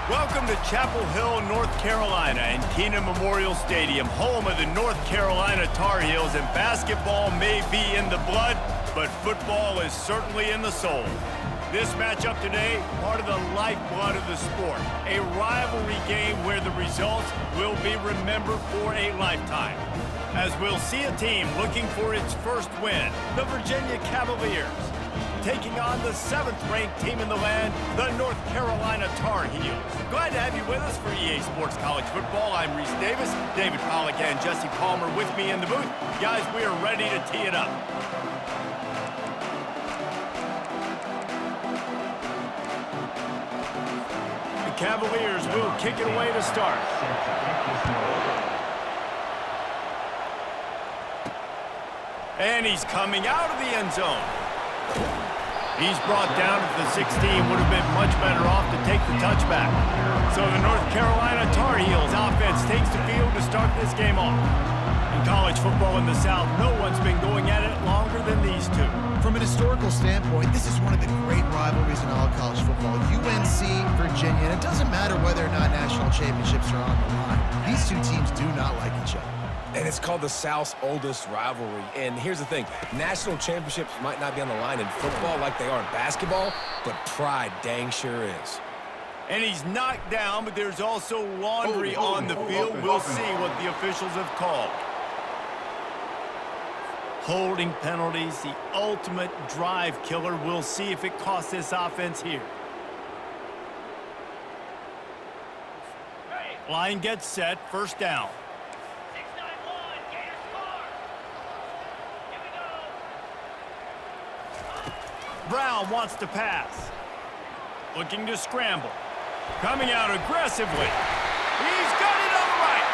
Welcome to Chapel Hill, North Carolina, and Keenan Memorial Stadium, home of the North Carolina Tar Heels, and basketball may be in the blood, but football is certainly in the soul. This matchup today, part of the lifeblood of the sport, a rivalry game where the results will be remembered for a lifetime. As we'll see a team looking for its first win, the Virginia Cavaliers, taking on the 7th-ranked team in the land, the North Carolina Tar Heels. Glad to have you with us for EA Sports College Football. I'm Reese Davis, David Pollack and Jesse Palmer with me in the booth. Guys, we are ready to tee it up. The Cavaliers will kick it away to start. And he's coming out of the end zone. He's brought down at the 16, would have been much better off to take the touchback. So the North Carolina Tar Heels offense takes the field to start this game off. In college football in the South, no one's been going at it longer than these two. From an historical standpoint, this is one of the great rivalries in all of college football. UNC, Virginia, and it doesn't matter whether or not national championships are on the line. These two teams do not like each other. And it's called the South's oldest rivalry. And here's the thing, national championships might not be on the line in football like they are in basketball, but pride dang sure is. And he's knocked down, but there's also laundry on the field. We'll see what the officials have called. Holding penalties, the ultimate drive killer. We'll see if it costs this offense here. Line gets set, first down. Brown wants to pass. Looking to scramble. Coming out aggressively. He's got it on the right.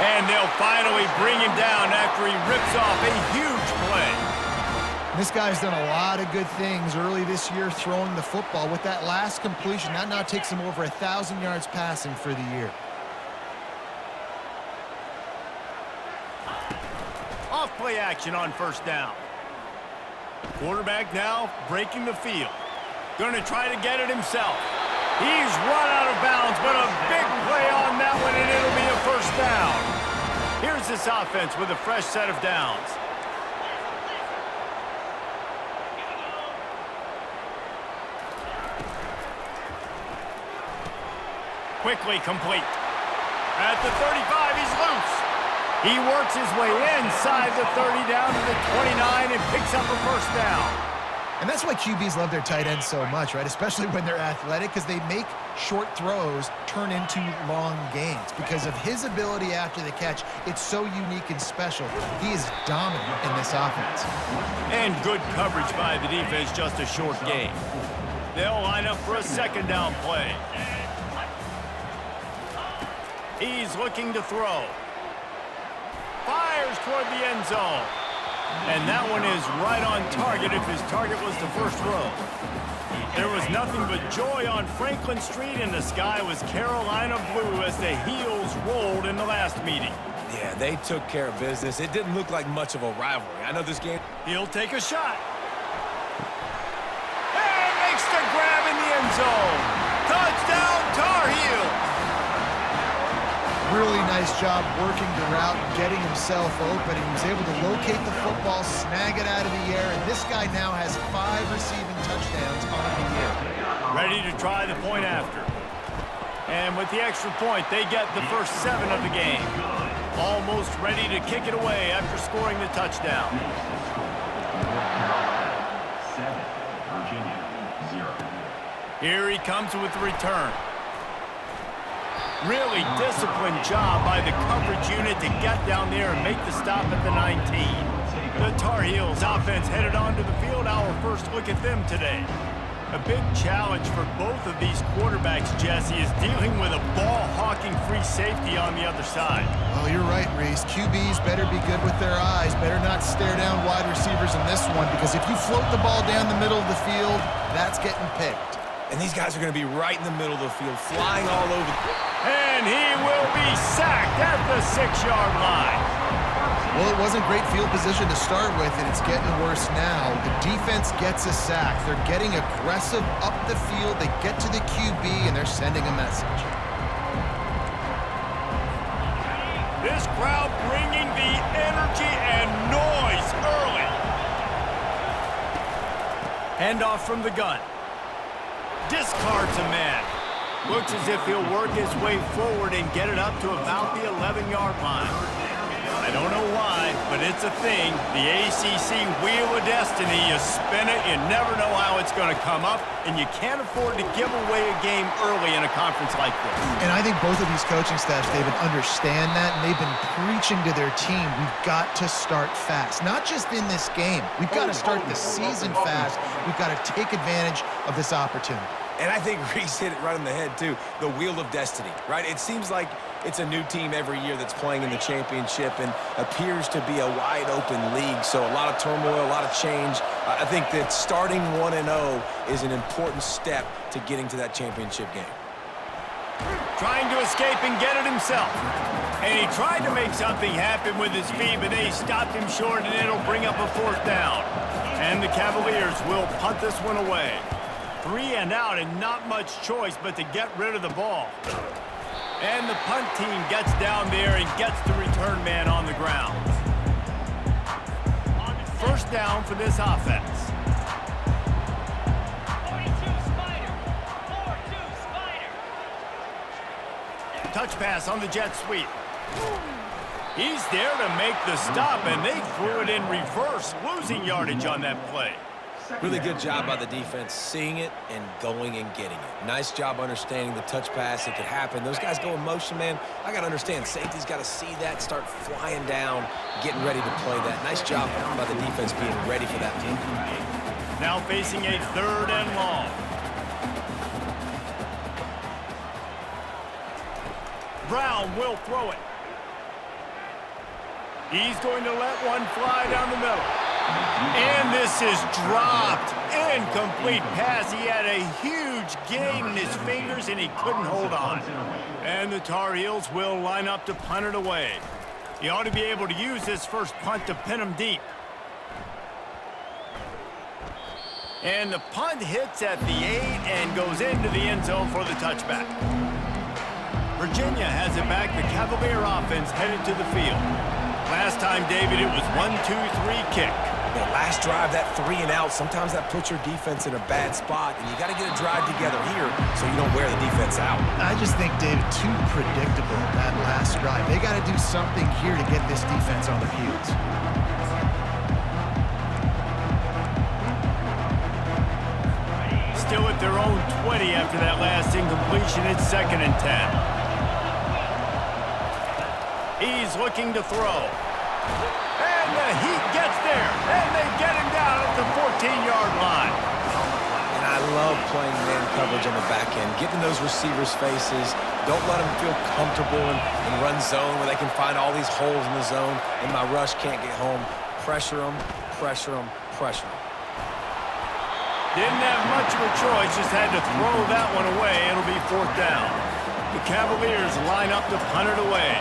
And they'll finally bring him down after he rips off a huge play. This guy's done a lot of good things early this year throwing the football. With that last completion, that now takes him over 1,000 yards passing for the year. Off play action on first down. Quarterback now breaking the field. Going to try to get it himself. He's run out of bounds, but a big play on that one, and it'll be a first down. Here's this offense with a fresh set of downs. Quickly complete. At the 35, he's loose. He works his way inside the 30 down to the 29 and picks up a first down. And that's why QBs love their tight ends so much, right? Especially when they're athletic, because they make short throws turn into long gains. Because of his ability after the catch, it's so unique and special. He is dominant in this offense. And good coverage by the defense, just a short gain. They'll line up for a second down play. He's looking to throw. Fires toward the end zone. And that one is right on target if his target was the first row. There was nothing but joy on Franklin Street, and the sky was Carolina blue as the Heels rolled in the last meeting. Yeah, they took care of business. It didn't look like much of a rivalry. I know this game... He'll take a shot. And makes the grab in the end zone. Touchdown, Tar Heels. Really nice job working the route and getting himself open. He was able to locate the football, snag it out of the air, and this guy now has 5 receiving touchdowns on the year. Ready to try the point after. And with the extra point, they get the first 7 of the game. Almost ready to kick it away after scoring the touchdown. 7, Virginia 0. Here he comes with the return. Really disciplined job by the coverage unit to get down there and make the stop at the 19. The Tar Heels offense headed onto the field. Our first look at them today. A big challenge for both of these quarterbacks, Jesse, is dealing with a ball-hawking free safety on the other side. Oh, you're right, Reese. QBs better be good with their eyes. Better not stare down wide receivers in this one, because if you float the ball down the middle of the field, that's getting picked. And these guys are going to be right in the middle of the field, flying all over. And he will be sacked at the 6-yard line. Well, it wasn't great field position to start with, and it's getting worse now. The defense gets a sack. They're getting aggressive up the field. They get to the QB, and they're sending a message. This crowd bringing the energy and noise early. Handoff from the gun. Discards a man. Looks as if he'll work his way forward and get it up to about the 11-yard line. I don't know why, but it's a thing. The ACC Wheel of Destiny, you spin it, you never know how it's going to come up, and you can't afford to give away a game early in a conference like this. And I think both of these coaching staffs, David, understand that, and they've been preaching to their team, we've got to start fast. Not just in this game. We've got to start the season fast. We've got to take advantage of this opportunity. And I think Reese hit it right on the head, too. The Wheel of Destiny, right? It seems like it's a new team every year that's playing in the championship and appears to be a wide-open league. So a lot of turmoil, a lot of change. I think that starting 1-0 is an important step to getting to that championship game. Trying to escape and get it himself. And he tried to make something happen with his feet, but they stopped him short, and it'll bring up a 4th down. And the Cavaliers will punt this one away. 3 and out, and not much choice but to get rid of the ball. And the punt team gets down there and gets the return man on the ground. 1st down for this offense. 42 Spider. 4-2 Spider. Touch pass on the jet sweep. He's there to make the stop, and they threw it in reverse, losing yardage on that play. Really good job by the defense, seeing it and going and getting it. Nice job understanding the touch pass. It could happen. Those guys go in motion, man. I got to understand. Safety's got to see that, start flying down, getting ready to play that. Nice job by the defense being ready for that team. Now facing a 3rd and long. Brown will throw it. He's going to let one fly down the middle. And this is dropped. Incomplete pass. He had a huge gain in his fingers, and he couldn't hold on. And the Tar Heels will line up to punt it away. He ought to be able to use this first punt to pin him deep. And the punt hits at the 8 and goes into the end zone for the touchback. Virginia has it back. The Cavalier offense headed to the field. Last time, David, it was 1-2-3 kick. The last drive, that 3 and out, sometimes that puts your defense in a bad spot, and you got to get a drive together here so you don't wear the defense out. I just think, David, too predictable, that last drive. They got to do something here to get this defense on their heels. Still at their own 20 after that last incompletion. It's 2nd and 10. He's looking to throw. And the Heat gets there. And they get him down at the 14-yard line. And I love playing man coverage on the back end, getting those receivers' faces. Don't let them feel comfortable and run zone where they can find all these holes in the zone, and my rush can't get home. Pressure them, pressure them, pressure them. Didn't have much of a choice, just had to throw that one away. It'll be 4th down. The Cavaliers line up to punt it away.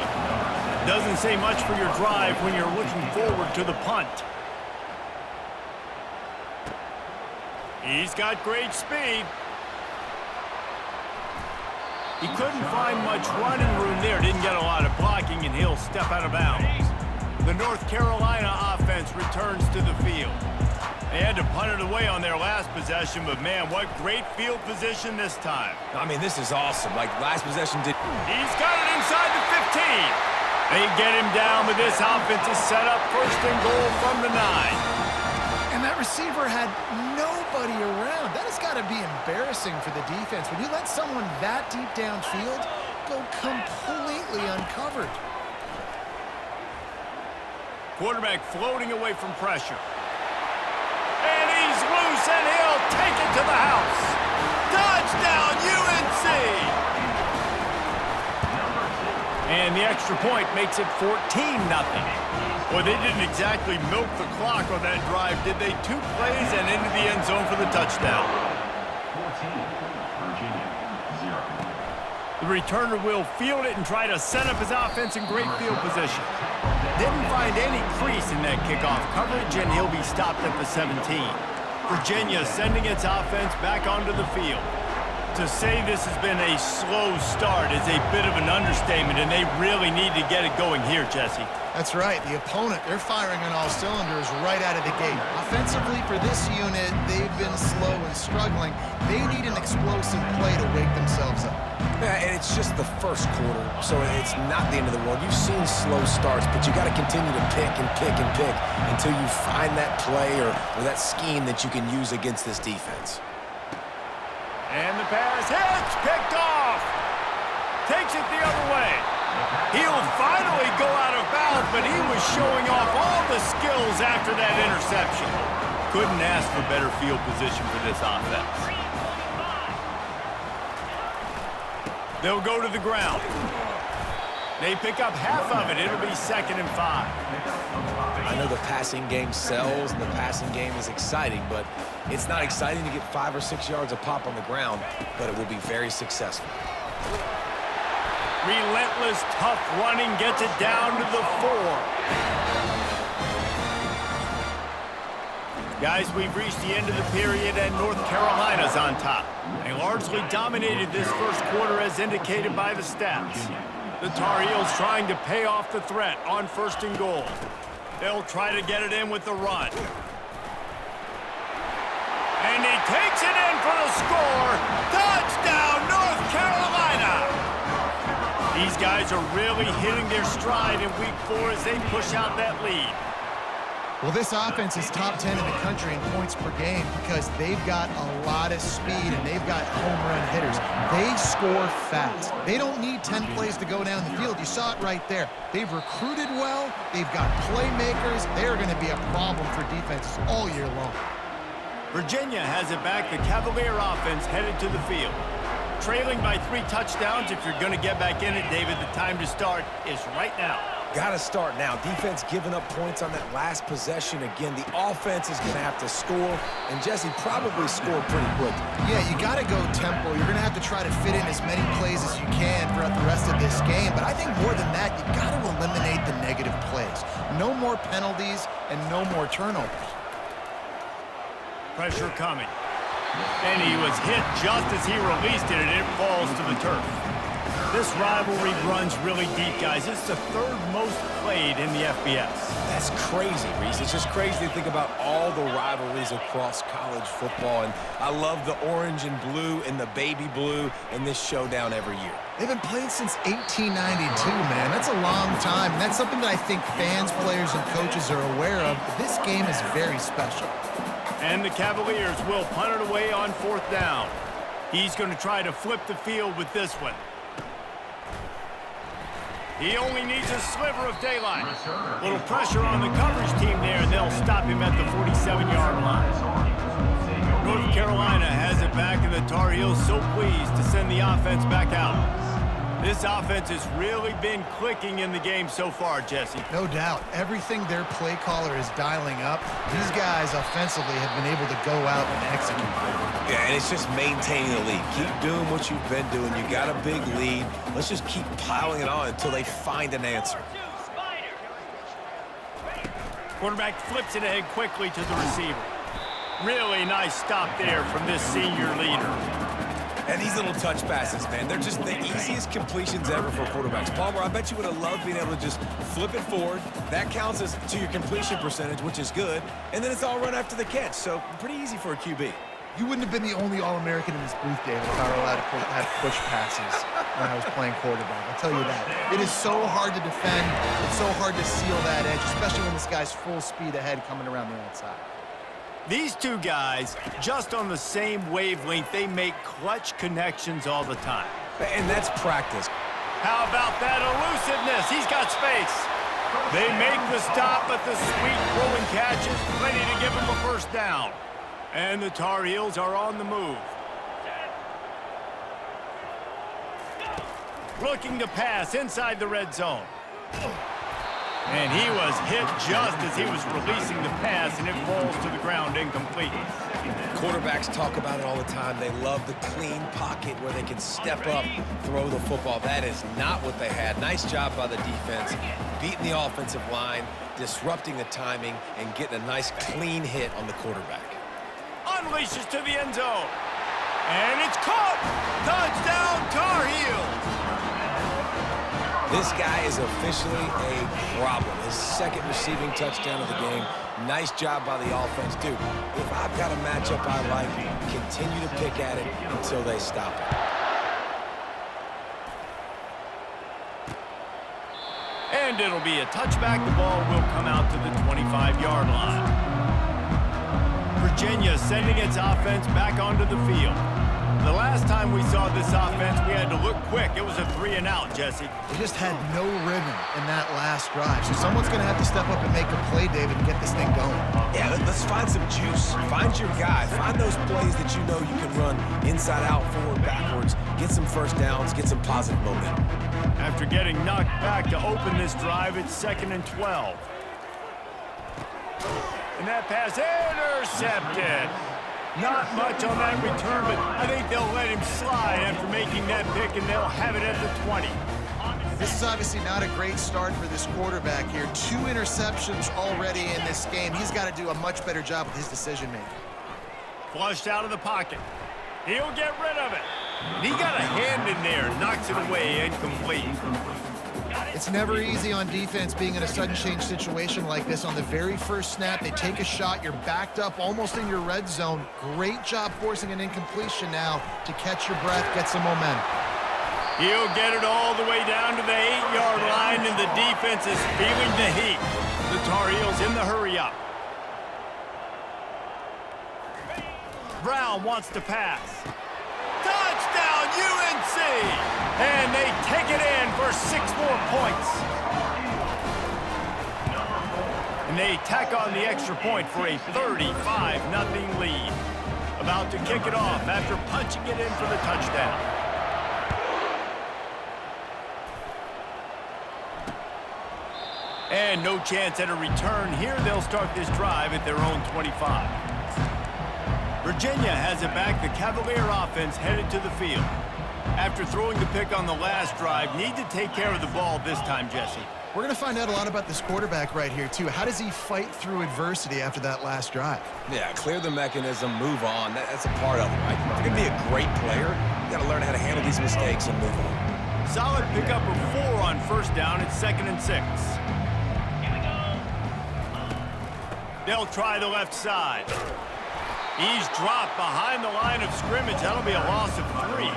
Doesn't say much for your drive when you're looking forward to the punt. He's got great speed. He couldn't find much running room there. Didn't get a lot of blocking, and he'll step out of bounds. The North Carolina offense returns to the field. They had to punt it away on their last possession, but man, what great field position this time. I mean, this is awesome. Like, last possession did... He's got it inside the 15. They get him down, but this offense is set up 1st and goal from the 9. And that receiver had nobody around. That has got to be embarrassing for the defense. When you let someone that deep downfield go completely uncovered. Quarterback floating away from pressure. And he's loose, and he'll take it to the house. Touchdown, UNC! And the extra point makes it 14-0. Well, they didn't exactly milk the clock on that drive, did they? 2 plays and into the end zone for the touchdown. 14, Virginia, 0. The returner will field it and try to set up his offense in great field position. Didn't find any crease in that kickoff coverage, and he'll be stopped at the 17. Virginia sending its offense back onto the field. To say this has been a slow start is a bit of an understatement, and they really need to get it going here, Jesse. That's right. The opponent, they're firing on all cylinders right out of the gate. Offensively, for this unit, they've been slow and struggling. They need an explosive play to wake themselves up. Yeah, and it's just the first quarter, so it's not the end of the world. You've seen slow starts, but you got to continue to pick and pick and pick until you find that play or that scheme that you can use against this defense. And the pass hits, picked off. Takes it the other way. He'll finally go out of bounds, but he was showing off all the skills after that interception. Couldn't ask for better field position for this offense. They'll go to the ground. They pick up half of it. It'll be 2nd and 5. I know the passing game sells and the passing game is exciting, but it's not exciting to get 5 or 6 yards a pop on the ground, but it will be very successful. Relentless, tough running gets it down to the 4. Guys, we've reached the end of the period, and North Carolina's on top. They largely dominated this first quarter as indicated by the stats. The Tar Heels trying to pay off the threat on 1st and goal. They'll try to get it in with the run. And he takes it in for the score. Touchdown, North Carolina! These guys are really hitting their stride in week 4 as they push out that lead. Well, this offense is top 10 in the country in points per game because they've got a lot of speed and they've got home run hitters. They score fast. They don't need 10 plays to go down the field. You saw it right there. They've recruited well. They've got playmakers. They're going to be a problem for defenses all year long. Virginia has it back. The Cavalier offense headed to the field. Trailing by 3 touchdowns. If you're going to get back in it, David, the time to start is right now. Got to start now. Defense giving up points on that last possession. Again, the offense is going to have to score, and Jesse probably scored pretty quick. Yeah, you got to go tempo. You're going to have to try to fit in as many plays as you can throughout the rest of this game, but I think more than that, you got to eliminate the negative plays. No more penalties and no more turnovers. Pressure coming. And he was hit just as he released it, and it falls to the turf. This rivalry runs really deep, guys. It's the 3rd most played in the FBS. That's crazy, Reese. It's just crazy to think about all the rivalries across college football. And I love the orange and blue and the baby blue in this showdown every year. They've been playing since 1892, man. That's a long time. And that's something that I think fans, players, and coaches are aware of. This game is very special. And the Cavaliers will punt it away on 4th down. He's going to try to flip the field with this one. He only needs a sliver of daylight. Little pressure on the coverage team there, and they'll stop him at the 47-yard line. North Carolina has it back, and the Tar Heels so pleased to send the offense back out. This offense has really been clicking in the game so far, Jesse. No doubt. Everything their play caller is dialing up, these guys offensively have been able to go out and execute. Yeah, and it's just maintaining the lead. Keep doing what you've been doing. You got a big lead. Let's just keep piling it on until they find an answer. Quarterback flips it ahead quickly to the receiver. Really nice stop there from this senior leader. And these little touch passes, man, they're just the easiest completions ever for quarterbacks. Palmer, I bet you would have loved being able to just flip it forward. That counts as to your completion percentage, which is good. And then it's all run after the catch, so pretty easy for a QB. You wouldn't have been the only All-American in this booth, David, if I were allowed to have push passes when I was playing quarterback. I'll tell you that. It is so hard to defend. It's so hard to seal that edge, especially when this guy's full speed ahead coming around the outside. These two guys, just on the same wavelength, they make clutch connections all the time. And that's practice. How about that elusiveness? He's got space. They make the stop, but the sweet throwing catch is plenty to give him a 1st down. And the Tar Heels are on the move. Looking to pass inside the red zone. And he was hit just as he was releasing the pass, and it falls to the ground incomplete. Quarterbacks talk about it all the time. They love the clean pocket where they can step up, throw the football. That is not what they had. Nice job by the defense, beating the offensive line, disrupting the timing, and getting a nice clean hit on the quarterback. Unleashes to the end zone. And it's caught! Touchdown, Tar Heels! This guy is officially a problem. His second receiving touchdown of the game. Nice job by the offense. Dude, if I've got a matchup I like, continue to pick at it until they stop it. And it'll be a touchback. The ball will come out to the 25-yard line. Virginia sending its offense back onto the field. The last time we saw this offense, we had to look quick. It was a 3-and-out, Jesse. They just had no rhythm in that last drive. So someone's going to have to step up and make a play, David, and get this thing going. Yeah, let's find some juice. Find your guy. Find those plays that you know you can run inside out, forward, backwards. Get some first downs. Get some positive momentum. After getting knocked back to open this drive, it's 2nd and 12. And that pass intercepted. Not much on that return, but I think they'll let him slide after making that pick, and they'll have it at the 20. This is obviously not a great start for this quarterback here. 2 interceptions already in this game. He's got to do a much better job with his decision-making. Flushed out of the pocket. He'll get rid of it. And he got a hand in there, knocks it away, incomplete. It's never easy on defense being in a sudden change situation like this. On the very first snap, they take a shot. You're backed up almost in your red zone. Great job forcing an incompletion now to catch your breath, get some momentum. He'll get it all the way down to the 8-yard line, and the defense is feeling the heat. The Tar Heels in the hurry-up. Brown wants to pass. Touchdown, UNC! And they take it in for 6 more points. And they tack on the extra point for a 35-0 lead. About to kick it off after punching it in for the touchdown. And no chance at a return here. They'll start this drive at their own 25. Virginia has it back. The Cavalier offense headed to the field. After throwing the pick on the last drive, need to take care of the ball this time, Jesse. We're going to find out a lot about this quarterback right here, too. How does he fight through adversity after that last drive? Yeah, clear the mechanism, move on. That's a part of it, right? If you're going to be a great player, you got to learn how to handle these mistakes and move on. Solid pickup of 4 on first down. It's 2nd and 6. They'll try the left side. He's dropped behind the line of scrimmage. That'll be a loss of 3.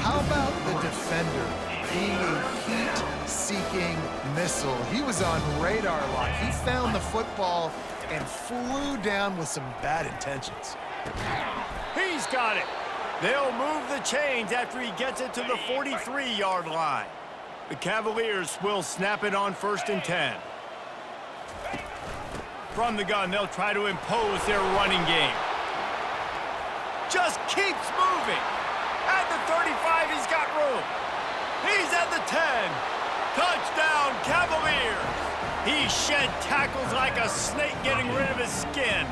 How about the defender being a heat-seeking missile? He was on radar lock. He found the football and flew down with some bad intentions. He's got it. They'll move the chains after he gets it to the 43-yard line. The Cavaliers will snap it on 1st and 10. From the gun, they'll try to impose their running game. Just keeps moving. At the 35, he's got room. He's at the 10. Touchdown, Cavaliers. He shed tackles like a snake getting rid of his skin.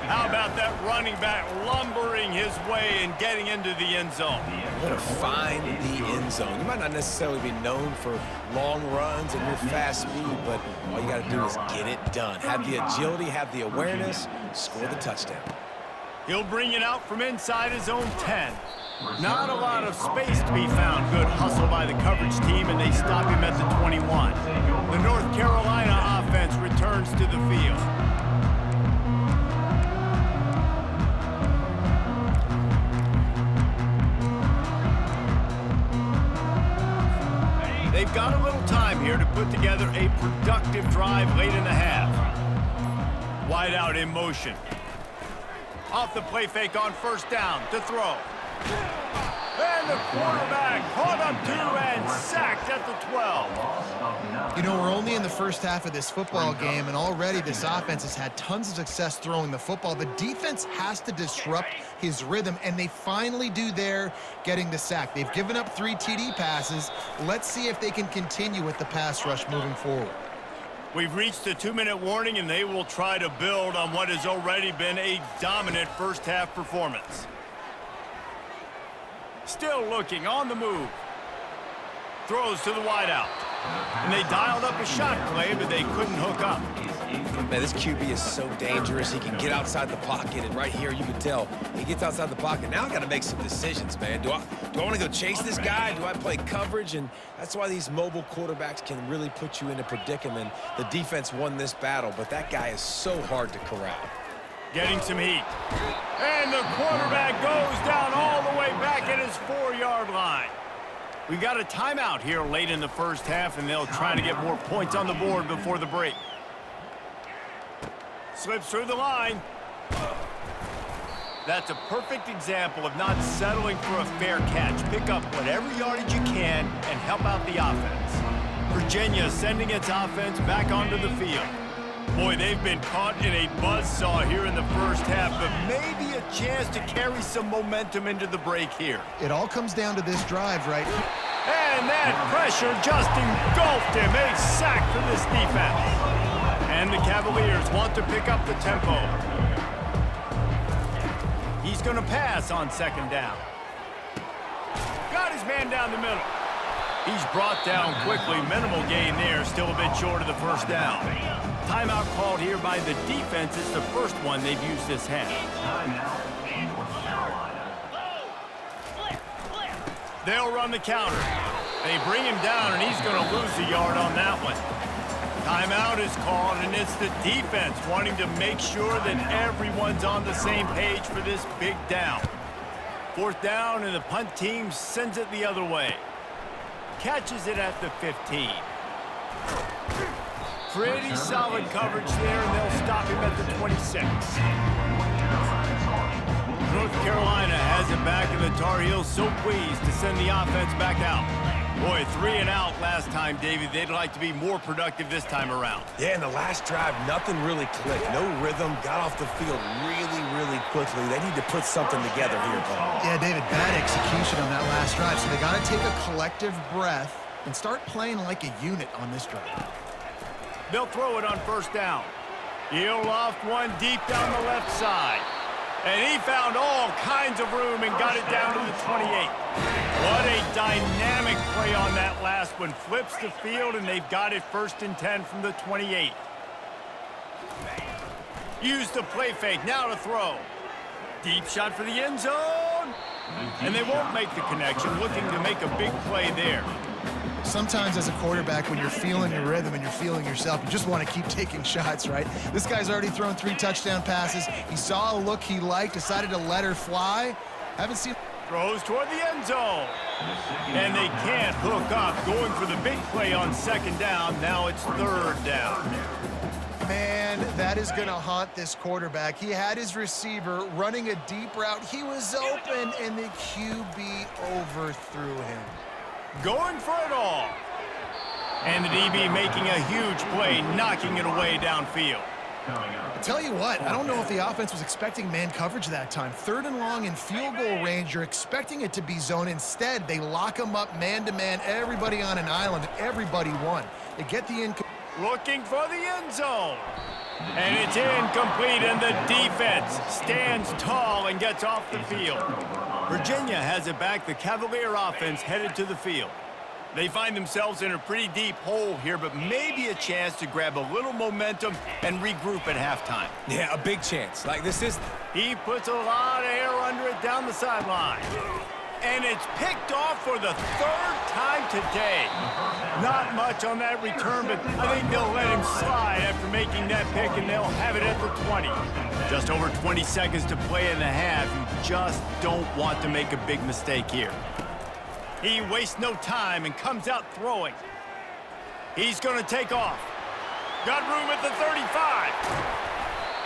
How about that running back lumbering his way and getting into the end zone? You want to find the end zone. You might not necessarily be known for long runs and your fast speed, but all you got to do is get it done. Have the agility, have the awareness, score the touchdown. He'll bring it out from inside his own 10. Not a lot of space to be found. Good hustle by the coverage team, and they stop him at the 21. The North Carolina offense returns to the field. They've got a little time here to put together a productive drive late in the half. Wide out in motion. Off the play fake on first down to throw. And the quarterback caught up to and sacked at the 12. You know, we're only in the first half of this football game, and already this offense has had tons of success throwing the football. The defense has to disrupt his rhythm, and they finally do there, getting the sack. They've given up 3 TD passes. Let's see if they can continue with the pass rush moving forward. We've reached the 2-minute warning, and they will try to build on what has already been a dominant first-half performance. Still looking on the move. Throws to the wideout. And they dialed up a shot play, but they couldn't hook up. Man, this QB is so dangerous. He can get outside the pocket, and right here you can tell he gets outside the pocket. Now I got to make some decisions, man. Do I want to go chase this guy? Do I play coverage? And that's why these mobile quarterbacks can really put you in a predicament. The defense won this battle, but that guy is so hard to corral. Getting some heat. And the quarterback goes down all the way back at his 4-yard line. We got a timeout here late in the first half, and they'll try to get more points on the board before the break. Slips through the line. That's a perfect example of not settling for a fair catch. Pick up whatever yardage you can and help out the offense. Virginia sending its offense back onto the field. Boy, they've been caught in a buzzsaw here in the first half, but maybe a chance to carry some momentum into the break here. It all comes down to this drive right here. And that pressure just engulfed him. A sack for this defense. And the Cavaliers want to pick up the tempo. He's going to pass on 2nd down. Got his man down the middle. He's brought down quickly. Minimal gain there. Still a bit short of the first down. Timeout called here by the defense. It's the first one they've used this half. They'll run the counter. They bring him down, and he's going to lose a yard on that one. Timeout is called, and it's the defense wanting to make sure that everyone's on the same page for this big down. 4th down, and the punt team sends it the other way. Catches it at the 15. Pretty solid coverage there, and they'll stop him at the 26. North Carolina has it back, and the Tar Heels so pleased to send the offense back out. Boy, 3 and out last time, David. They'd like to be more productive this time around. Yeah, in the last drive, nothing really clicked. No rhythm, got off the field really, really quickly. They need to put something together here, Paul. Yeah, David, bad execution on that last drive, so they got to take a collective breath and start playing like a unit on this drive. They'll throw it on 1st down. He'll loft one deep down the left side. And he found all kinds of room and got it down to the 28. What a dynamic play on that last one. Flips the field, and they've got it 1st and 10 from the 28. Use the play fake. Now to throw. Deep shot for the end zone. And they won't make the connection. Looking to make a big play there. Sometimes as a quarterback, when you're feeling your rhythm and you're feeling yourself, you just want to keep taking shots, right? This guy's already thrown 3 touchdown passes. He saw a look he liked, decided to let her fly. Haven't seen... Throws toward the end zone. And they can't hook up. Going for the big play on 2nd down. Now it's 3rd down. Man, that is going to haunt this quarterback. He had his receiver running a deep route. He was open, and the QB overthrew him. Going for it all. And the DB making a huge play, knocking it away downfield. I tell you what, I don't know if the offense was expecting man coverage that time. 3rd and long in field goal range, you're expecting it to be zone. Instead, they lock them up man-to-man, everybody on an island, everybody won. They get the looking for the end zone. And it's incomplete, and the defense stands tall and gets off the field. Virginia has it back. The Cavalier offense headed to the field. They find themselves in a pretty deep hole here, but maybe a chance to grab a little momentum and regroup at halftime. Yeah, a big chance. Like this is... He puts a lot of air under it down the sideline. And it's picked off for the 3rd time today. Not much on that return, but I think they'll let him slide after making that pick, and they'll have it at the 20. Just over 20 seconds to play in the half. You just don't want to make a big mistake here. He wastes no time and comes out throwing. He's going to take off. Got room at the 35.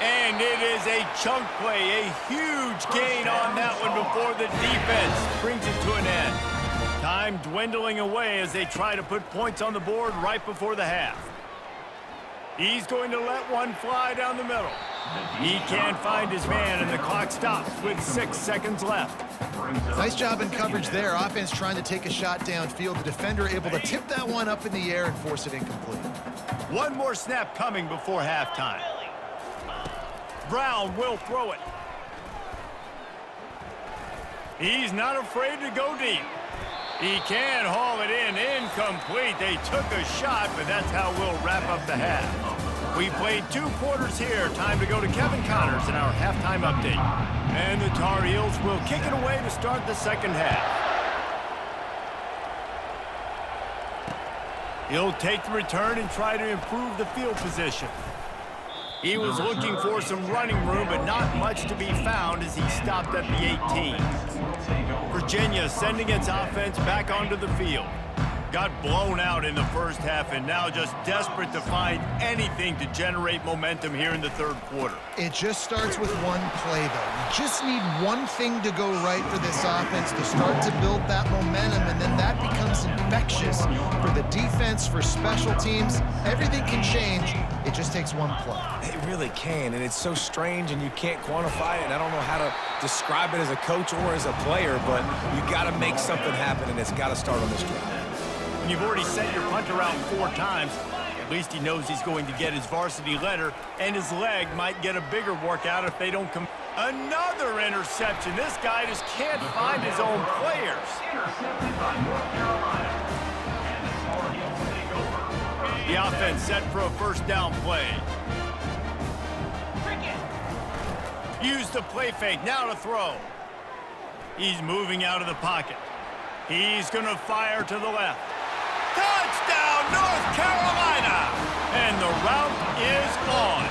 And it is a chunk play, a huge gain on that one before the defense brings it to an end. Time Time dwindling away as they try to put points on the board right before the half. He's going to let one fly down the middle. He can't find his man, and the clock stops with 6 seconds left. Nice job in coverage there. Offense trying to take a shot downfield. The defender able to tip that one up in the air and force it incomplete. One more snap coming before halftime. Brown will throw it. He's not afraid to go deep. He can haul it in. Incomplete. They took a shot, but that's how we'll wrap up the half. We played 2 quarters here. Time to go to Kevin Connors in our halftime update. And the Tar Heels will kick it away to start the second half. He'll take the return and try to improve the field position. He was looking for some running room, but not much to be found as he stopped at the 18. Virginia sending its offense back onto the field. Got blown out in the first half and now just desperate to find anything to generate momentum here in the third quarter. It just starts with one play, though. You just need one thing to go right for this offense to start to build that momentum, and then that becomes infectious for the defense, for special teams. Everything can change. It just takes one play. It really can, and it's so strange, and you can't quantify it, and I don't know how to describe it as a coach or as a player, but you got to make something happen, and it's got to start on this drive. When you've already sent your punter out 4 times, at least he knows he's going to get his varsity letter, and his leg might get a bigger workout if they don't come. Another interception. This guy just can't find his own players. Intercepted by North Carolina. And the Tar Heels take over. The offense set for a first down play. Use the play fake. Now to throw. He's moving out of the pocket. He's going to fire to the left. Touchdown, North Carolina! And the route is on.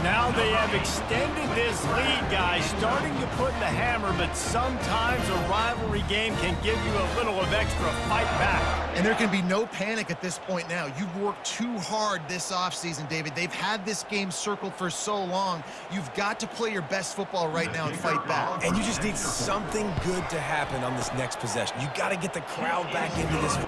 Now they have extended this lead, guys, starting to put the hammer, but sometimes a rivalry game can give you a little of extra fight back. And there can be no panic at this point now. You've worked too hard this offseason, David. They've had this game circled for so long. You've got to play your best football right now and fight back. And you just need something good to happen on this next possession. You got to get the crowd back into this.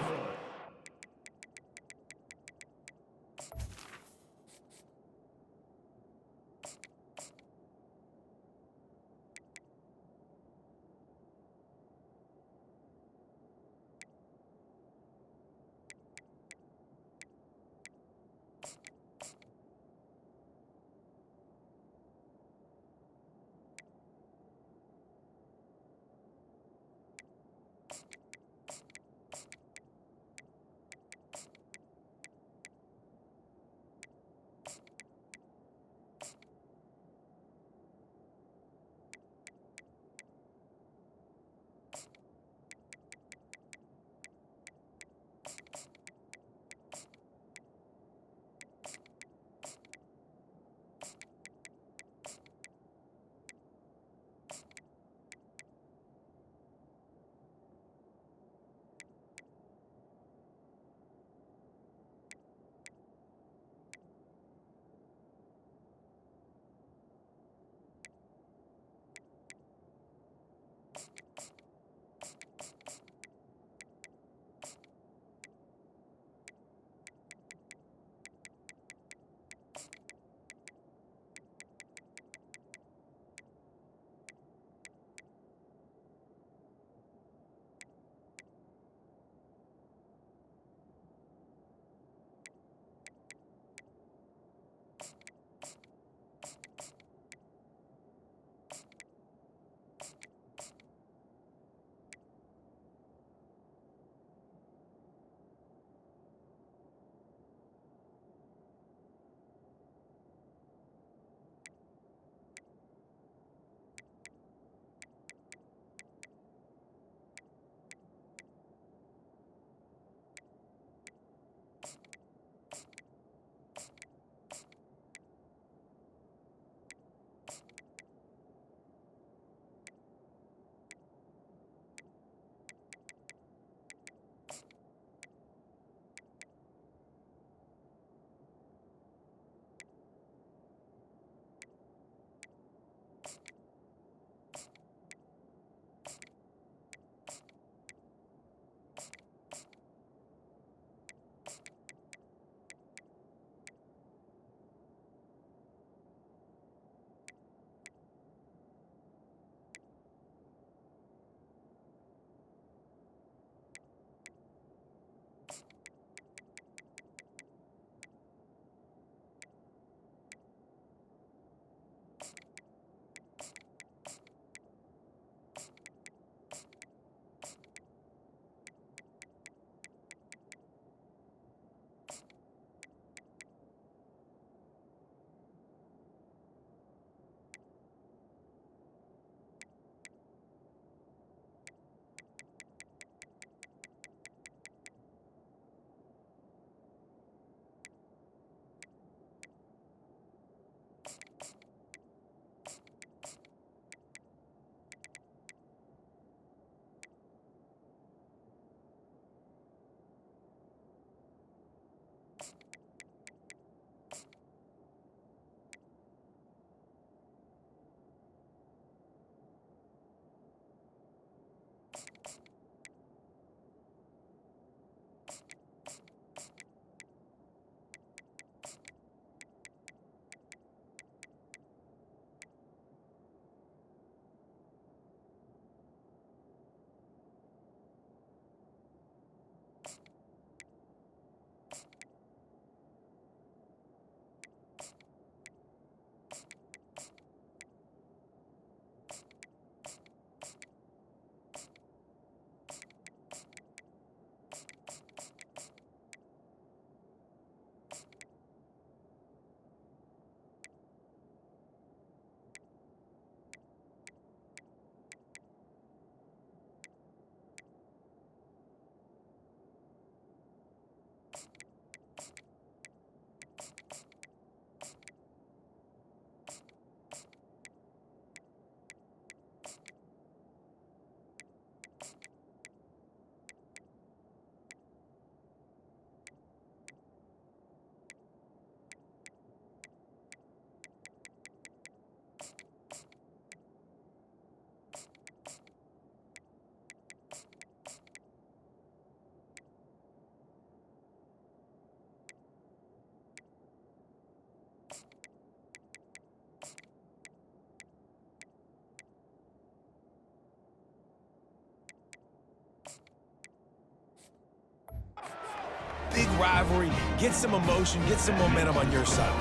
big rivalry. Get some emotion, get some momentum on your side.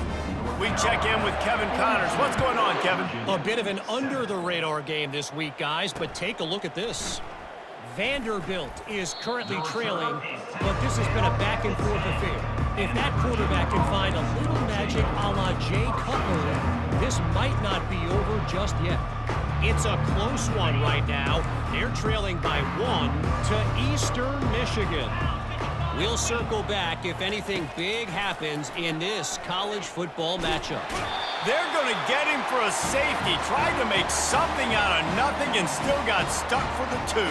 We check in with Kevin Connors. What's going on, Kevin? A bit of an under-the-radar game this week, guys, but take a look at this. Vanderbilt is currently trailing, but this has been a back-and-forth affair. If that quarterback can find a little magic a la Jay Cutler, this might not be over just yet. It's a close one right now. They're trailing by 1 to Eastern Michigan. We'll circle back if anything big happens in this college football matchup. They're going to get him for a safety. Tried to make something out of nothing and still got stuck for the 2.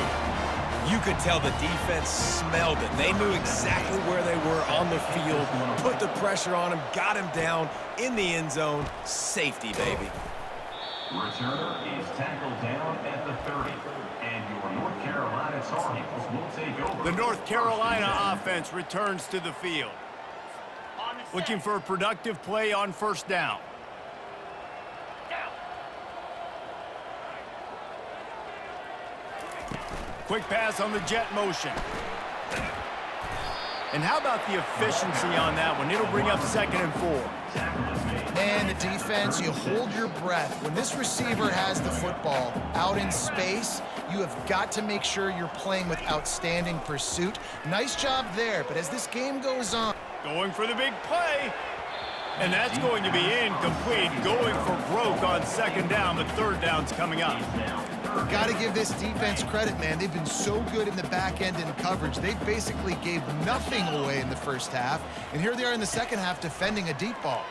You could tell the defense smelled it. They knew exactly where they were on the field, put the pressure on him, got him down in the end zone. Safety, baby. Returner is tackled down at the 30. And your North Carolina Tar Heels will take over. The North Carolina offense returns to the field. Looking for a productive play on first down. Quick pass on the jet motion. And how about the efficiency on that one? It'll bring up 2nd and 4. Man, the defense, you hold your breath. When this receiver has the football out in space, you have got to make sure you're playing with outstanding pursuit. Nice job there, but as this game goes on... Going for the big play. And that's going to be incomplete. Going for broke on 2nd down. The 3rd down's coming up. Got to give this defense credit, man. They've been so good in the back end in coverage. They basically gave nothing away in the first half. And here they are in the second half defending a deep ball.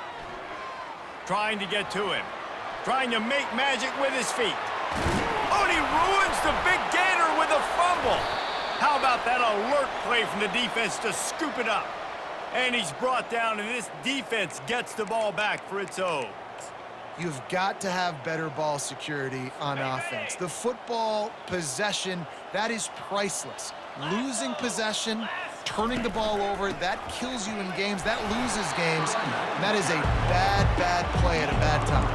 Trying to get to him. Trying to make magic with his feet. Oh, and he ruins the big gainer with a fumble. How about that alert play from the defense to scoop it up? And he's brought down, and this defense gets the ball back for its own. You've got to have better ball security on offense. The football possession, that is priceless. Losing possession, turning the ball over, that kills you in games, that loses games. And that is a bad, bad play at a bad time.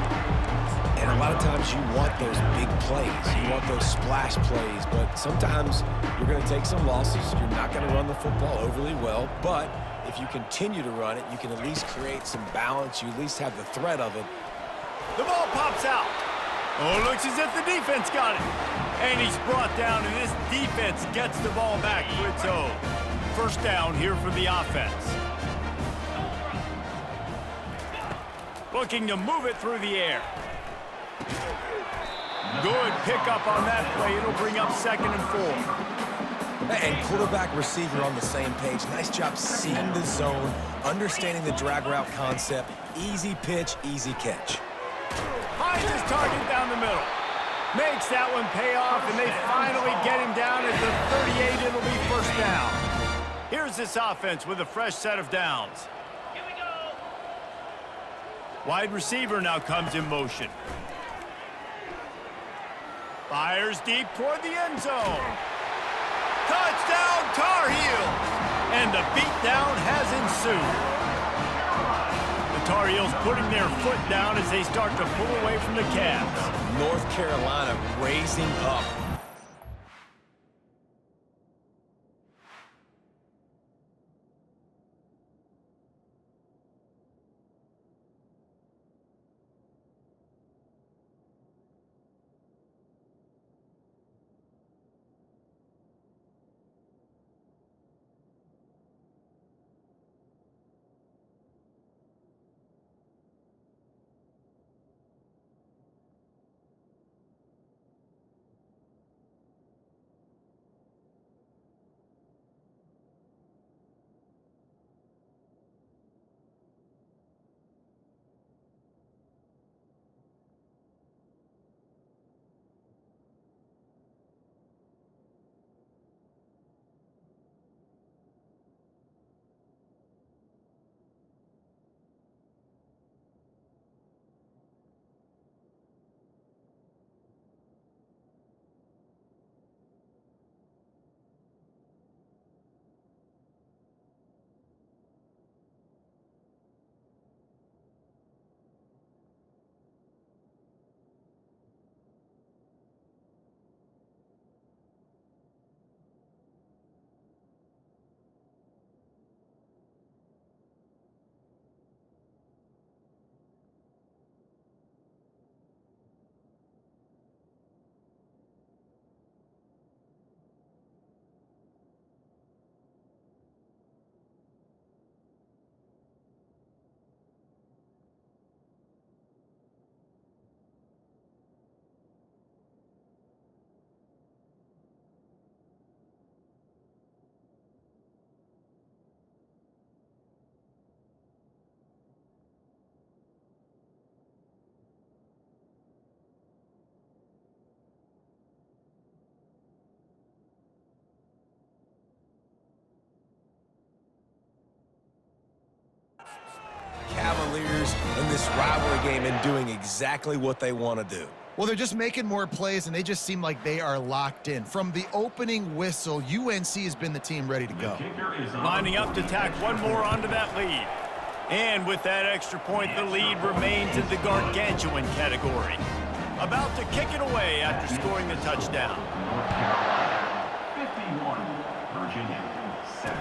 And a lot of times you want those big plays. You want those splash plays, but sometimes you're going to take some losses. You're not going to run the football overly well, but if you continue to run it, you can at least create some balance. You at least have the threat of it. The ball pops out. Oh, looks as if the defense got it. And he's brought down, and this defense gets the ball back for its own. First down here for the offense. Looking to move it through the air. Good pickup on that play. It'll bring up 2nd and 4. And quarterback receiver on the same page. Nice job seeing the zone, understanding the drag route concept. Easy pitch, easy catch. Finds his target down the middle. Makes that one pay off, and they finally get him down at the 38. It'll be first down. Here's this offense with a fresh set of downs. Here we go. Wide receiver now comes in motion. Fires deep toward the end zone. Touchdown, Tar Heels! And the beatdown has ensued. The Tar Heels putting their foot down as they start to pull away from the Cavs. North Carolina raising up. Cavaliers in this rivalry game and doing exactly what they want to do. Well, they're just making more plays, and they just seem like they are locked in. From the opening whistle, UNC has been the team ready to go. Lining up to tack one more onto that lead. And with that extra point, the lead remains in the gargantuan category. About to kick it away after scoring the touchdown. North Carolina 51, Virginia 7.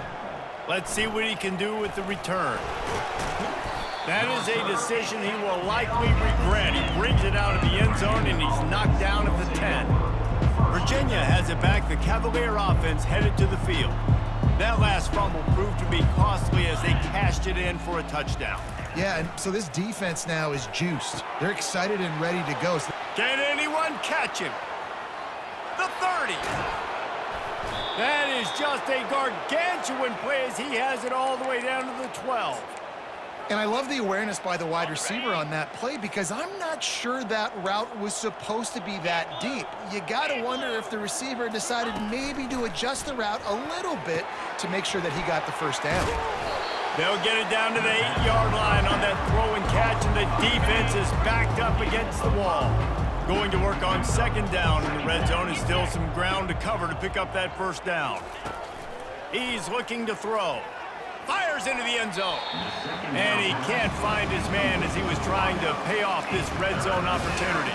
Let's see what he can do with the return. That is a decision he will likely regret. He brings it out of the end zone, and he's knocked down at the 10. Virginia has it back. The Cavalier offense headed to the field. That last fumble proved to be costly as they cashed it in for a touchdown. Yeah, and so this defense now is juiced. They're excited and ready to go. Can anyone catch him? The 30. That is just a gargantuan play as he has it all the way down to the 12. And I love the awareness by the wide receiver on that play because I'm not sure that route was supposed to be that deep. You got to wonder if the receiver decided maybe to adjust the route a little bit to make sure that he got the first down. They'll get it down to the 8-yard line on that throw and catch, and the defense is backed up against the wall. Going to work on second down in the red zone. Is still some ground to cover to pick up that first down. He's looking to throw. Fires into the end zone. And he can't find his man as he was trying to pay off this red zone opportunity.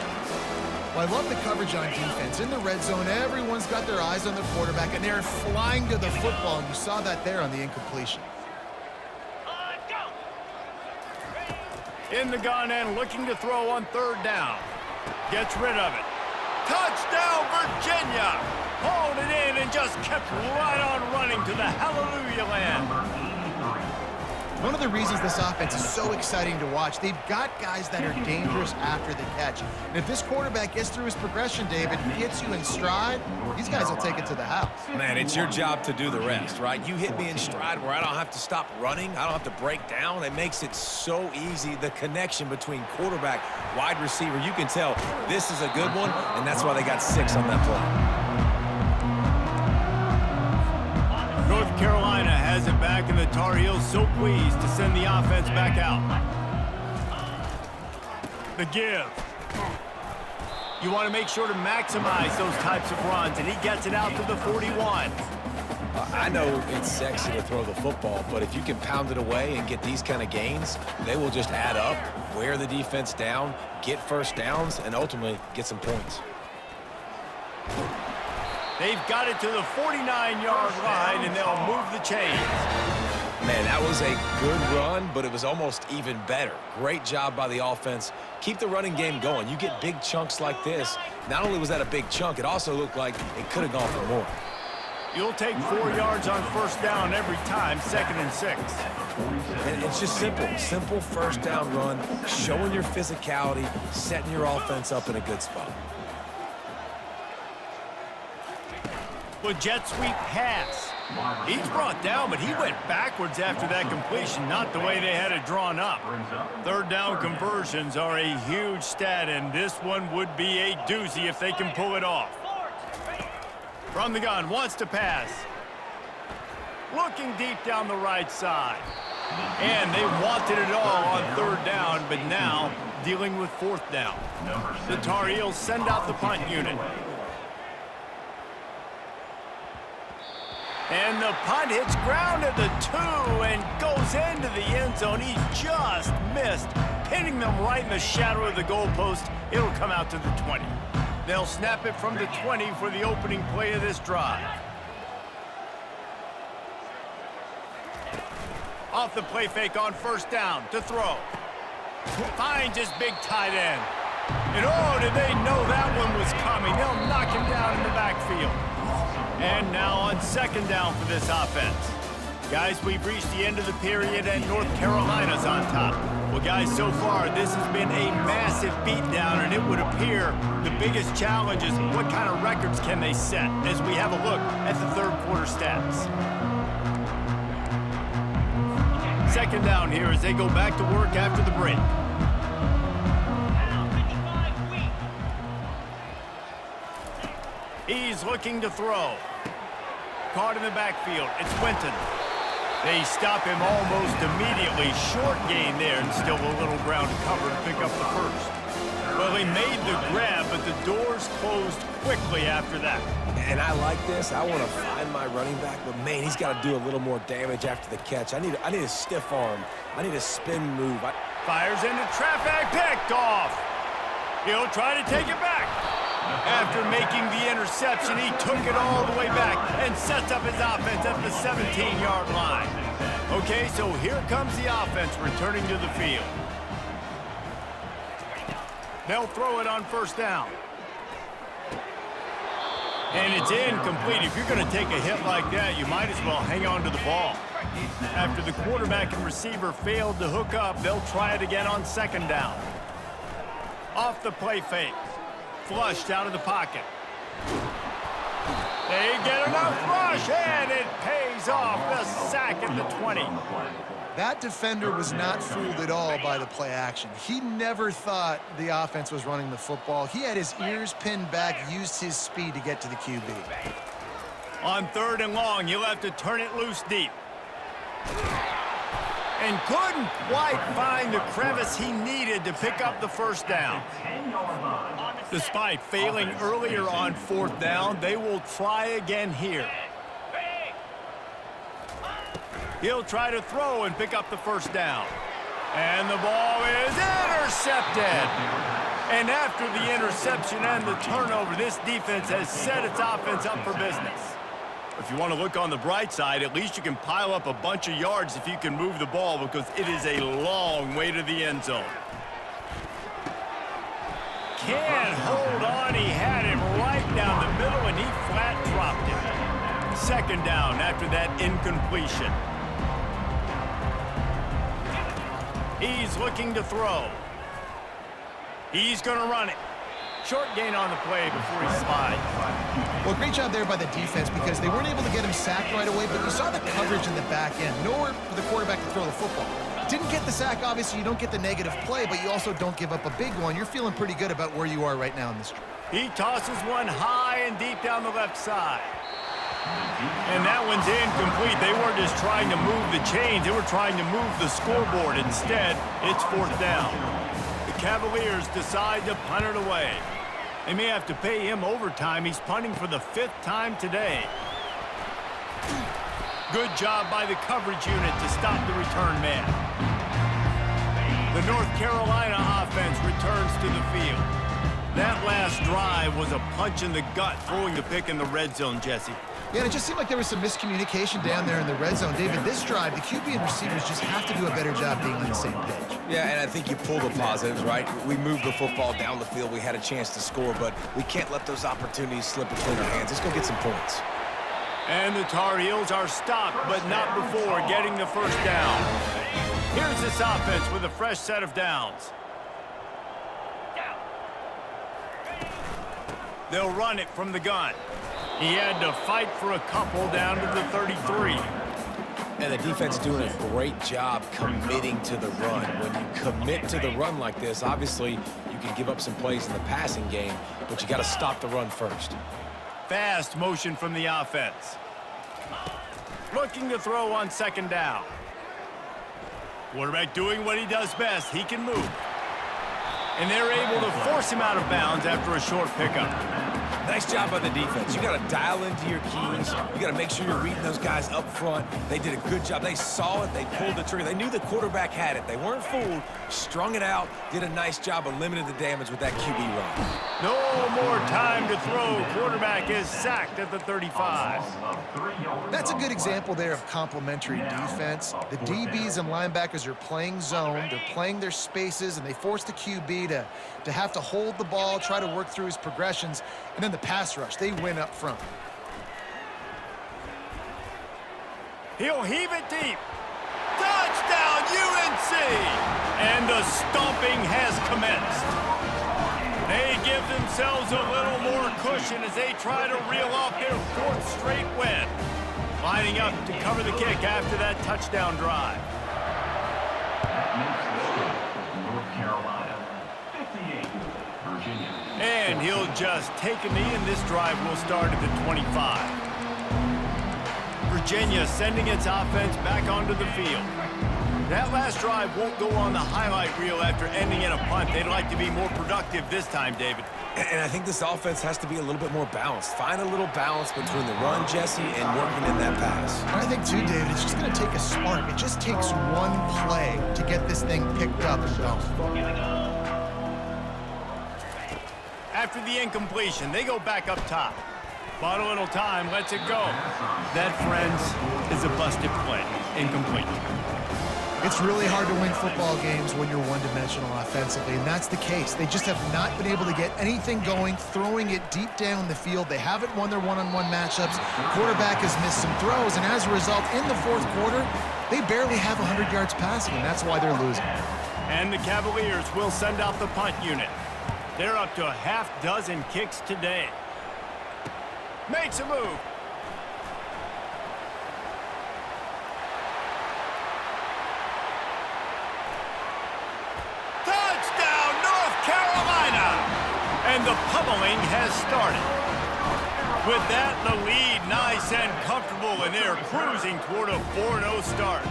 Well, I love the coverage on defense. In the red zone, everyone's got their eyes on the quarterback, and they're flying to the football, and you saw that there on the incompletion. In the gun and looking to throw on third down. Gets rid of it. Touchdown, Virginia! Hauled it in and just kept right on running to the hallelujah land. One of the reasons this offense is so exciting to watch, they've got guys that are dangerous after the catch. And if this quarterback gets through his progression, David, gets you in stride, these guys will take it to the house. Man, it's your job to do the rest, right? You hit me in stride where I don't have to stop running. I don't have to break down. It makes it so easy. The connection between quarterback, wide receiver, you can tell this is a good one, and that's why they got 6 on that play. North Carolina has it back, and the Tar Heels so pleased to send the offense back out. The give. You want to make sure to maximize those types of runs, and he gets it out to the 41. I know it's sexy to throw the football, but if you can pound it away and get these kind of gains, they will just add up, wear the defense down, get first downs, and ultimately get some points. They've got it to the 49-yard line, and they'll move the chains. Man, that was a good run, but it was almost even better. Great job by the offense. Keep the running game going. You get big chunks like this. Not only was that a big chunk, it also looked like it could have gone for more. You'll take 4 yards on first down every time, 2nd and 6. And it's just simple. Simple first down run, showing your physicality, setting your offense up in a good spot. Well, jet sweep pass. He's brought down, but he went backwards after that completion, not the way they had it drawn up. Third down conversions are a huge stat, and this one would be a doozy if they can pull it off. From the gun, wants to pass. Looking deep down the right side. And they wanted it all on third down, but now dealing with fourth down. The Tar Heels send out the punt unit. And the punt hits ground at the 2 and goes into the end zone. He just missed, pinning them right in the shadow of the goalpost. It'll come out to the 20. They'll snap it from the 20 for the opening play of this drive. Off the play fake on first down to throw. Finds his big tight end. And oh, did they know that one was coming. They'll knock him down in the backfield. And now on second down for this offense. Guys, we've reached the end of the period, and North Carolina's on top. Well, guys, so far, this has been a massive beatdown, and it would appear the biggest challenge is what kind of records can they set as we have a look at the third quarter stats. Second down here as they go back to work after the break. He's looking to throw. Caught in the backfield. It's Winton. They stop him almost immediately. Short gain there and still a little ground to cover to pick up the first. Well, he made the grab, but the doors closed quickly after that. And I like this. I want to find my running back, but man, he's got to do a little more damage after the catch. I need a stiff arm. I need a spin move. Fires into traffic, picked off. He'll try to take it back. After making the interception, he took it all the way back and sets up his offense at the 17-yard line. Okay, so here comes the offense returning to the field. They'll throw it on first down. And it's incomplete. If you're going to take a hit like that, you might as well hang on to the ball. After the quarterback and receiver failed to hook up, they'll try it again on second down. Off the play fake. Flushed out of the pocket. They get enough rush, and it pays off. The sack at the 20. That defender was not fooled at all by the play action. He never thought the offense was running the football. He had his ears pinned back, used his speed to get to the QB. On third and long, you'll have to turn it loose deep. And couldn't quite find the crevice he needed to pick up the first down. Despite failing earlier on fourth down, they will try again here. He'll try to throw and pick up the first down. And the ball is intercepted. And after the interception and the turnover, this defense has set its offense up for business. If you want to look on the bright side, at least you can pile up a bunch of yards if you can move the ball, because it is a long way to the end zone. Can't hold on. He had him right down the middle, and he flat dropped it. Second down after that incompletion. He's looking to throw. He's going to run it. Short gain on the play before he slides. Well, great job there by the defense, because they weren't able to get him sacked right away, but you saw the coverage in the back end. Nowhere for the quarterback to throw the football. Didn't get the sack, obviously. You don't get the negative play, but you also don't give up a big one. You're feeling pretty good about where you are right now in this drive. He tosses one high and deep down the left side. And that one's incomplete. They weren't just trying to move the chains. They were trying to move the scoreboard. Instead, it's fourth down. The Cavaliers decide to punt it away. They may have to pay him overtime. He's punting for the 5th time today. Good job by the coverage unit to stop the return man. The North Carolina offense returns to the field. That last drive was a punch in the gut, throwing the pick in the red zone, Jesse. Yeah, and it just seemed like there was some miscommunication down there in the red zone. David, this drive, the QB and receivers just have to do a better job being on the same page. Yeah, and I think you pull the positives, right? We moved the football down the field. We had a chance to score, but we can't let those opportunities slip between our hands. Let's go get some points. And the Tar Heels are stopped, but not before getting the first down. Here's this offense with a fresh set of downs. They'll run it from the gun. He had to fight for a couple down to the 33. And the defense doing a great job committing to the run. When you commit to the run like this, obviously you can give up some plays in the passing game, but you got to stop the run first. Fast motion from the offense. Looking to throw on second down. Quarterback doing what he does best. He can move. And they're able to force him out of bounds after a short pickup. Nice job by the defense. You got to dial into your keys. You got to make sure you're reading those guys up front. They did a good job. They saw it. They pulled the trigger. They knew the quarterback had it. They weren't fooled. Strung it out. Did a nice job of limiting the damage with that QB run. No more time to throw. Quarterback is sacked at the 35. That's a good example there of complementary defense. The DBs and linebackers are playing zone. They're playing their spaces, and they force the QB to have to hold the ball, try to work through his progressions. And then the pass rush, they win up front. He'll heave it deep. Touchdown, UNC! And the stomping has commenced. They give themselves a little more cushion as they try to reel off their 4th straight win. Lining up to cover the kick after that touchdown drive. North Carolina, 58, Virginia. And he'll just take a knee, and this drive will start at the 25. Virginia sending its offense back onto the field. That last drive won't go on the highlight reel after ending in a punt. They'd like to be more productive this time, David. And I think this offense has to be a little bit more balanced. Find a little balance between the run, Jesse, and working in that pass. I think, too, David, it's just going to take a spark. It just takes one play to get this thing picked up and going. After the incompletion, they go back up top. Bought a little time, lets it go. That, friends, is a busted play. Incomplete. It's really hard to win football games when you're one-dimensional offensively, and that's the case. They just have not been able to get anything going, throwing it deep down the field. They haven't won their one-on-one matchups. Quarterback has missed some throws, and as a result, in the fourth quarter, they barely have 100 yards passing, and that's why they're losing. And the Cavaliers will send out the punt unit. They're up to a half dozen kicks today. Makes a move. Touchdown, North Carolina! And the pummeling has started. With that, the lead nice and comfortable, and they're cruising toward a 4-0 start.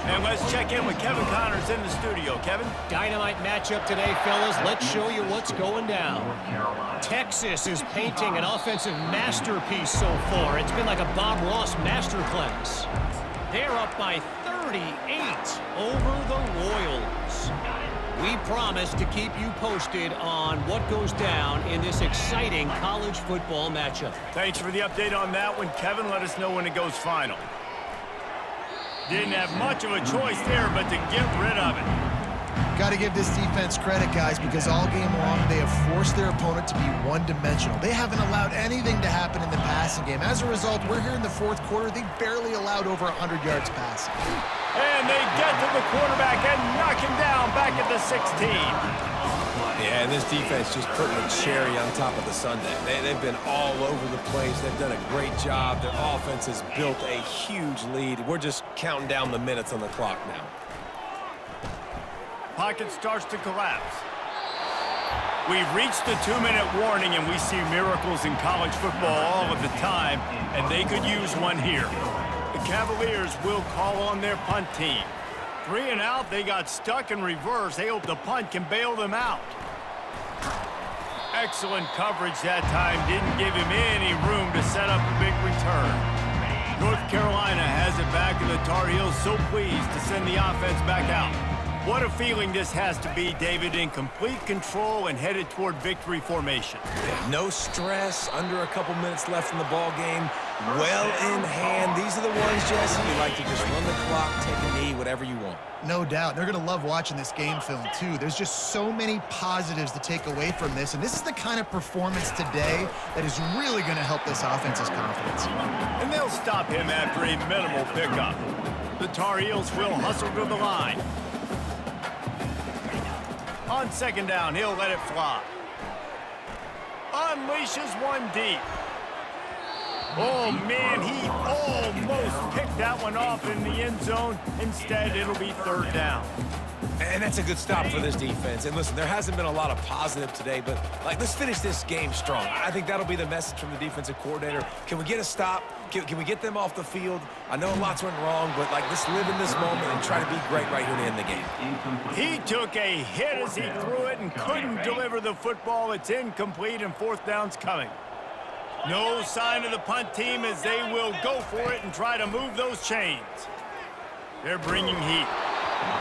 And let's check in with Kevin Connors in the studio. Kevin? Dynamite matchup today, fellas. Let's show you what's going down. Texas is painting an offensive masterpiece so far. It's been like a Bob Ross masterclass. They're up by 38 over the Royals. We promise to keep you posted on what goes down in this exciting college football matchup. Thanks for the update on that one, Kevin. Let us know when it goes final. Didn't have much of a choice there, but to get rid of it. Got to give this defense credit, guys, because all game long they have forced their opponent to be one-dimensional. They haven't allowed anything to happen in the passing game. As a result, we're here in the fourth quarter. They barely allowed over 100 yards passing. And they get to the quarterback and knock him down back at the 16. Yeah, and this defense just putting a cherry on top of the sundae. They've been all over the place. They've done a great job. Their offense has built a huge lead. We're just counting down the minutes on the clock now. Pocket starts to collapse. We've reached the 2-minute warning, and we see miracles in college football all of the time, and they could use one here. The Cavaliers will call on their punt team. 3 and out, they got stuck in reverse. They hope the punt can bail them out. Excellent coverage that time. Didn't give him any room to set up a big return. North Carolina has it back, and the Tar Heels so pleased to send the offense back out. What a feeling this has to be, David, in complete control and headed toward victory formation. No stress, under a couple minutes left in the ball game. Well in hand. These are the ones, Jesse, you like to just run the clock, take a knee, whatever you want. No doubt. They're going to love watching this game film, too. There's just so many positives to take away from this, and this is the kind of performance today that is really going to help this offense's confidence. And they'll stop him after a minimal pickup. The Tar Heels will hustle to the line. On second down, he'll let it fly. Unleashes one deep. Oh, man, he almost picked that one off in the end zone. Instead, it'll be third down. And that's a good stop for this defense. And listen, there hasn't been a lot of positive today, but let's finish this game strong. I think that'll be the message from the defensive coordinator. Can we get a stop? Can we get them off the field? I know lots went wrong, but let's live in this moment and try to be great right here to end the game. He took a hit as he threw it and couldn't deliver the football. It's incomplete and fourth down's coming. No sign of the punt team as they will go for it and try to move those chains. They're bringing heat.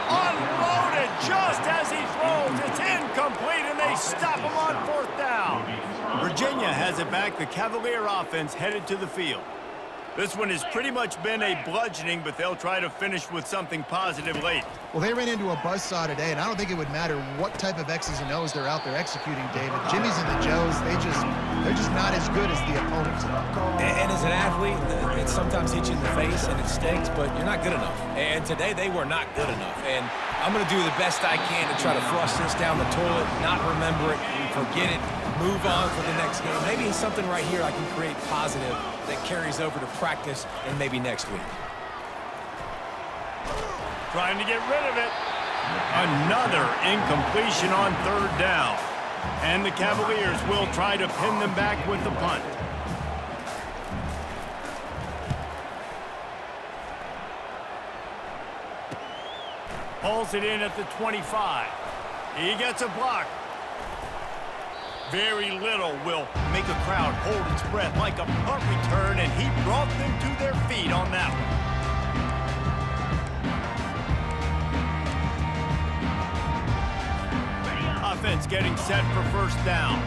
Unloaded just as he throws. It's incomplete, and they stop him on fourth down. Virginia has it back. The Cavalier offense headed to the field. This one has pretty much been a bludgeoning, but they'll try to finish with something positive late. Well, they ran into a buzzsaw today, and I don't think it would matter what type of X's and O's they're out there executing, David. Jimmy's and the Joes, they're just not as good as the opponents. And as an athlete, it sometimes hits you in the face and it stinks, but you're not good enough. And today they were not good enough. And I'm going to do the best I can to try to flush this down the toilet, not remember it, forget it, move on for the next game. Maybe something right here I can create positive that carries over to practice and maybe next week. Trying to get rid of it. Another incompletion on third down. And the Cavaliers will try to pin them back with the punt. Pulls it in at the 25. He gets a block. Very little will make a crowd hold its breath like a punt return, and he brought them to their feet on that one. Offense getting set for first down.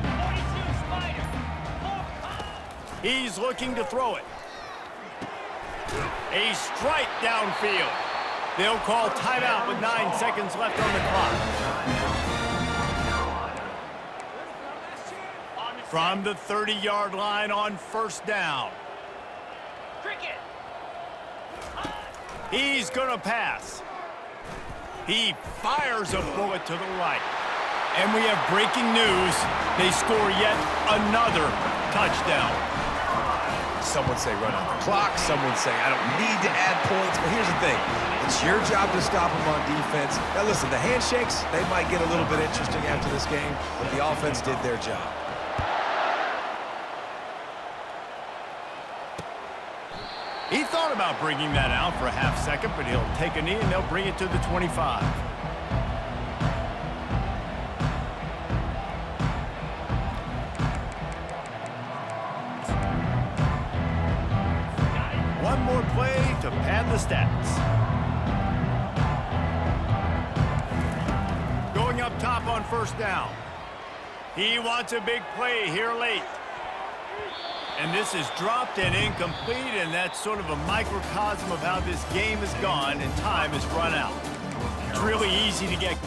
42 Spider. He's looking to throw it. A strike downfield. They'll call timeout with 9 seconds left on the clock. From the 30-yard line on first down. Cricket. He's going to pass. He fires a bullet to the right. And we have breaking news. They score yet another touchdown. Some would say run out the clock. Some would say I don't need to add points. But here's the thing. It's your job to stop them on defense. Now, listen, the handshakes, they might get a little bit interesting after this game, but the offense did their job. He thought about bringing that out for a half second, but he'll take a knee and they'll bring it to the 25. One more play to pad the stats. Going up top on first down. He wants a big play here late. And this is dropped and incomplete, and that's sort of a microcosm of how this game has gone, and time has run out. It's really easy to get